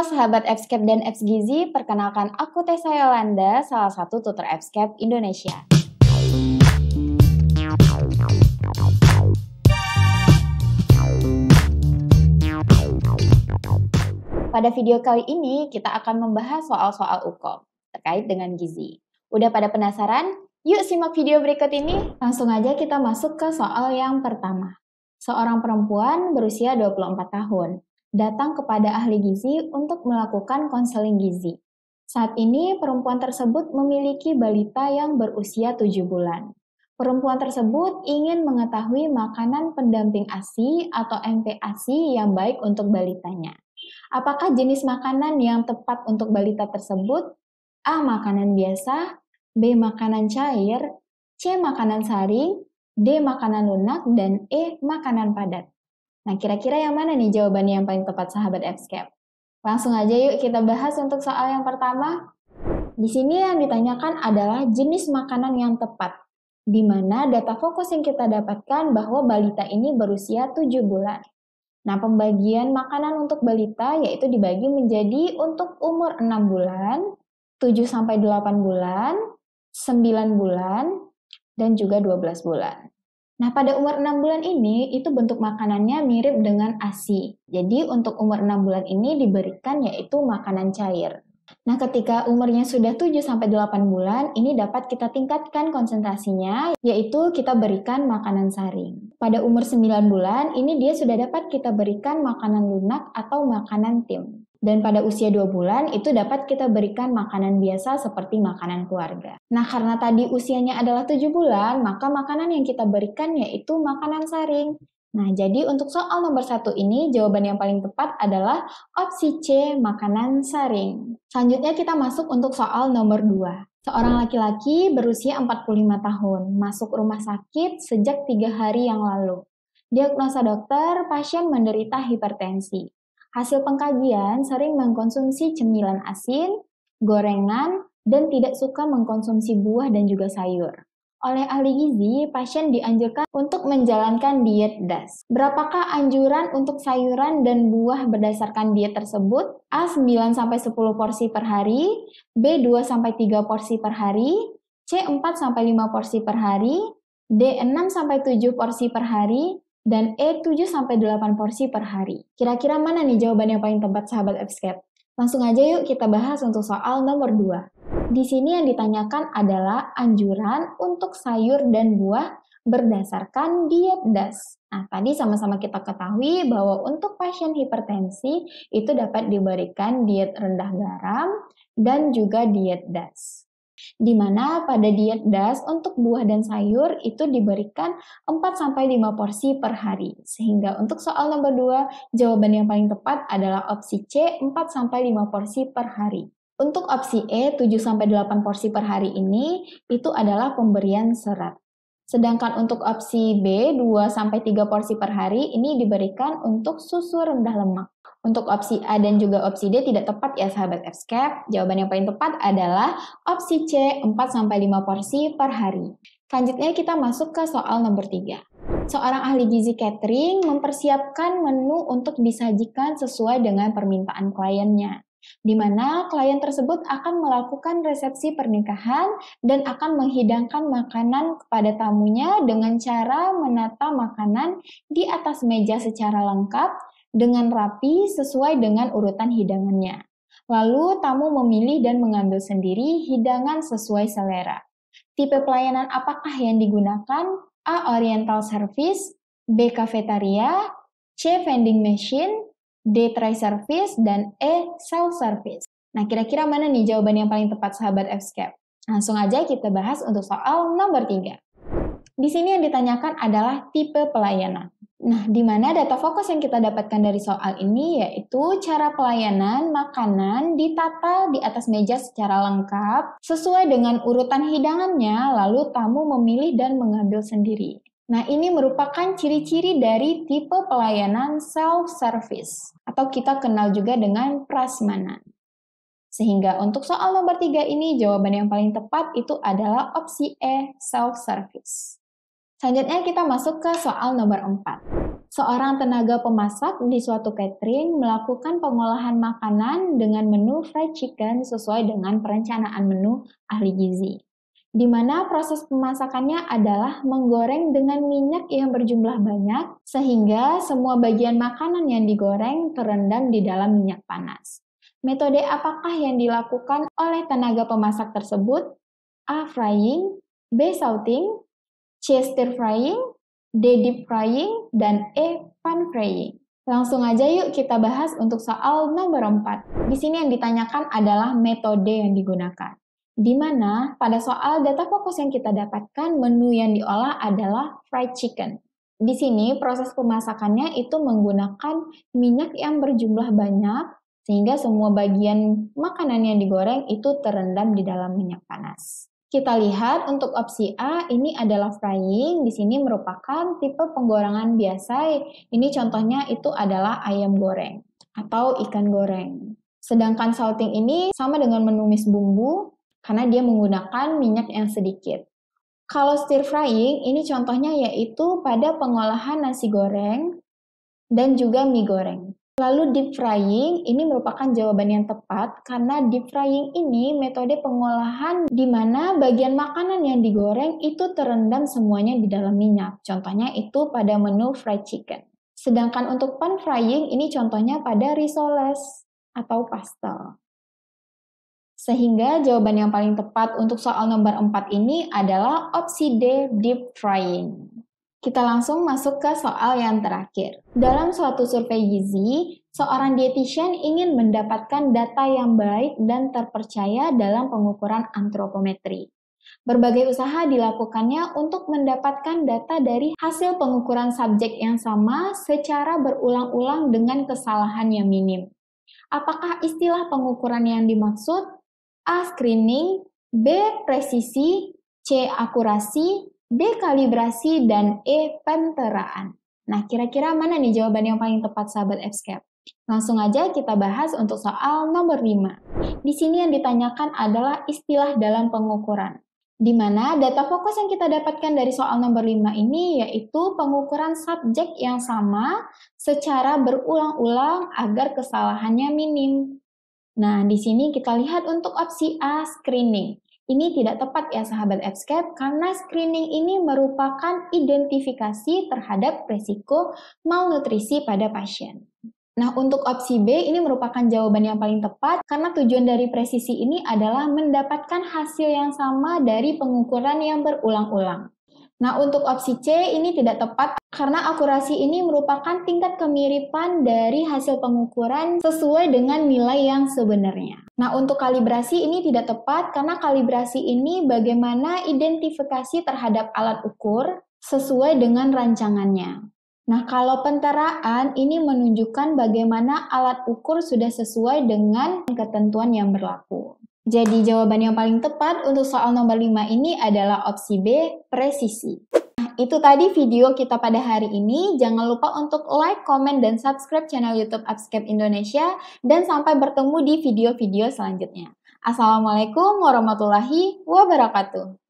Halo sahabat Epscape dan Apps Gizi, perkenalkan aku Tessa Yolanda, salah satu tutor Epscape Indonesia. Pada video kali ini, kita akan membahas soal-soal UKOM terkait dengan gizi. Udah pada penasaran? Yuk simak video berikut ini. Langsung aja kita masuk ke soal yang pertama. Seorang perempuan berusia 24 tahun datang kepada ahli gizi untuk melakukan konseling gizi. Saat ini perempuan tersebut memiliki balita yang berusia 7 bulan. Perempuan tersebut ingin mengetahui makanan pendamping ASI atau MPASI yang baik untuk balitanya. Apakah jenis makanan yang tepat untuk balita tersebut? A. Makanan biasa, B. Makanan cair, C. Makanan saring, D. Makanan lunak, dan E. Makanan padat. Nah, kira-kira yang mana nih jawabannya yang paling tepat sahabat Epscape? Langsung aja yuk kita bahas untuk soal yang pertama. Di sini yang ditanyakan adalah jenis makanan yang tepat, di mana data fokus yang kita dapatkan bahwa balita ini berusia 7 bulan. Nah, pembagian makanan untuk balita yaitu dibagi menjadi untuk umur 6 bulan, 7-8 bulan, 9 bulan, dan juga 12 bulan. Nah, pada umur 6 bulan ini, itu bentuk makanannya mirip dengan ASI. Jadi, untuk umur 6 bulan ini diberikan yaitu makanan cair. Nah, ketika umurnya sudah 7-8 bulan, ini dapat kita tingkatkan konsentrasinya, yaitu kita berikan makanan saring. Pada umur 9 bulan, ini dia sudah dapat kita berikan makanan lunak atau makanan tim. Dan pada usia 2 bulan, itu dapat kita berikan makanan biasa seperti makanan keluarga. Nah, karena tadi usianya adalah 7 bulan, maka makanan yang kita berikan yaitu makanan saring. Nah, jadi untuk soal nomor 1 ini, jawaban yang paling tepat adalah opsi C, makanan saring. Selanjutnya kita masuk untuk soal nomor 2. Seorang laki-laki berusia 45 tahun, masuk rumah sakit sejak 3 hari yang lalu. Diagnosa dokter, pasien menderita hipertensi. Hasil pengkajian sering mengkonsumsi cemilan asin, gorengan, dan tidak suka mengkonsumsi buah dan juga sayur. Oleh ahli gizi, pasien dianjurkan untuk menjalankan diet DAS. Berapakah anjuran untuk sayuran dan buah berdasarkan diet tersebut? A. 9-10 porsi per hari, B. 2-3 porsi per hari, C. 4-5 porsi per hari, D. 6-7 porsi per hari, dan E 7-8 porsi per hari. Kira-kira mana nih jawaban yang paling tepat sahabat Epscape? Langsung aja yuk kita bahas untuk soal nomor 2. Di sini yang ditanyakan adalah anjuran untuk sayur dan buah berdasarkan diet DAS. Nah, tadi sama-sama kita ketahui bahwa untuk pasien hipertensi itu dapat diberikan diet rendah garam dan juga diet DAS. Di mana pada diet DAS untuk buah dan sayur itu diberikan 4-5 porsi per hari. Sehingga untuk soal nomor 2, jawaban yang paling tepat adalah opsi C, 4-5 porsi per hari. Untuk opsi E, 7-8 porsi per hari ini, itu adalah pemberian serat. Sedangkan untuk opsi B, 2-3 porsi per hari, ini diberikan untuk susu rendah lemak. Untuk opsi A dan juga opsi D tidak tepat ya sahabat Epscape. Jawaban yang paling tepat adalah opsi C, 4-5 porsi per hari. Selanjutnya kita masuk ke soal nomor 3. Seorang ahli gizi catering mempersiapkan menu untuk disajikan sesuai dengan permintaan kliennya, di mana klien tersebut akan melakukan resepsi pernikahan dan akan menghidangkan makanan kepada tamunya dengan cara menata makanan di atas meja secara lengkap dengan rapi sesuai dengan urutan hidangannya. Lalu tamu memilih dan mengambil sendiri hidangan sesuai selera. Tipe pelayanan apakah yang digunakan? A. Oriental Service, B. Cafeteria, C. Vending Machine, D. Tray Service, dan E. Self Service. Nah, kira-kira mana nih jawaban yang paling tepat sahabat Epscape? Langsung aja kita bahas untuk soal nomor 3. Di sini yang ditanyakan adalah tipe pelayanan. Nah, di mana data fokus yang kita dapatkan dari soal ini yaitu cara pelayanan makanan ditata di atas meja secara lengkap sesuai dengan urutan hidangannya, lalu tamu memilih dan mengambil sendiri. Nah, ini merupakan ciri-ciri dari tipe pelayanan self-service atau kita kenal juga dengan prasmanan. Sehingga untuk soal nomor 3 ini jawaban yang paling tepat itu adalah opsi E, self-service. Selanjutnya kita masuk ke soal nomor 4. Seorang tenaga pemasak di suatu catering melakukan pengolahan makanan dengan menu fried chicken sesuai dengan perencanaan menu ahli gizi, di mana proses pemasakannya adalah menggoreng dengan minyak yang berjumlah banyak, sehingga semua bagian makanan yang digoreng terendam di dalam minyak panas. Metode apakah yang dilakukan oleh tenaga pemasak tersebut? A. Frying, B. Sauteing, C. Stir frying, D. Deep frying, dan E. Pan frying. Langsung aja yuk kita bahas untuk soal nomor 4. Di sini yang ditanyakan adalah metode yang digunakan. Di mana pada soal data fokus yang kita dapatkan, menu yang diolah adalah fried chicken. Di sini proses pemasakannya itu menggunakan minyak yang berjumlah banyak, sehingga semua bagian makanan yang digoreng itu terendam di dalam minyak panas. Kita lihat untuk opsi A, ini adalah frying, di sini merupakan tipe penggorengan biasa. Ini contohnya itu adalah ayam goreng atau ikan goreng. Sedangkan salting ini sama dengan menumis bumbu karena dia menggunakan minyak yang sedikit. Kalau stir frying, ini contohnya yaitu pada pengolahan nasi goreng dan juga mie goreng. Lalu deep frying ini merupakan jawaban yang tepat karena deep frying ini metode pengolahan di mana bagian makanan yang digoreng itu terendam semuanya di dalam minyak. Contohnya itu pada menu fried chicken. Sedangkan untuk pan frying ini contohnya pada risoles atau pastel. Sehingga jawaban yang paling tepat untuk soal nomor 4 ini adalah opsi D, deep frying. Kita langsung masuk ke soal yang terakhir. Dalam suatu survei gizi, seorang dietitian ingin mendapatkan data yang baik dan terpercaya dalam pengukuran antropometri. Berbagai usaha dilakukannya untuk mendapatkan data dari hasil pengukuran subjek yang sama secara berulang-ulang dengan kesalahan yang minim. Apakah istilah pengukuran yang dimaksud? A. Screening, B. Presisi, C. Akurasi, D. Kalibrasi, dan E. Penteraan. Nah, kira-kira mana nih jawaban yang paling tepat sahabat EBSCAP? Langsung aja kita bahas untuk soal nomor 5. Di sini yang ditanyakan adalah istilah dalam pengukuran. Di mana data fokus yang kita dapatkan dari soal nomor 5 ini yaitu pengukuran subjek yang sama secara berulang-ulang agar kesalahannya minim. Nah, di sini kita lihat untuk opsi A, screening. Ini tidak tepat ya sahabat EBSCAP karena screening ini merupakan identifikasi terhadap risiko malnutrisi pada pasien. Nah, untuk opsi B ini merupakan jawaban yang paling tepat karena tujuan dari presisi ini adalah mendapatkan hasil yang sama dari pengukuran yang berulang-ulang. Nah, untuk opsi C ini tidak tepat karena akurasi ini merupakan tingkat kemiripan dari hasil pengukuran sesuai dengan nilai yang sebenarnya. Nah, untuk kalibrasi ini tidak tepat karena kalibrasi ini bagaimana identifikasi terhadap alat ukur sesuai dengan rancangannya. Nah, kalau penteraan ini menunjukkan bagaimana alat ukur sudah sesuai dengan ketentuan yang berlaku. Jadi jawaban yang paling tepat untuk soal nomor 5 ini adalah opsi B, presisi. Nah, itu tadi video kita pada hari ini. Jangan lupa untuk like, komen, dan subscribe channel YouTube EBSCAP Indonesia. Dan sampai bertemu di video-video selanjutnya. Assalamualaikum warahmatullahi wabarakatuh.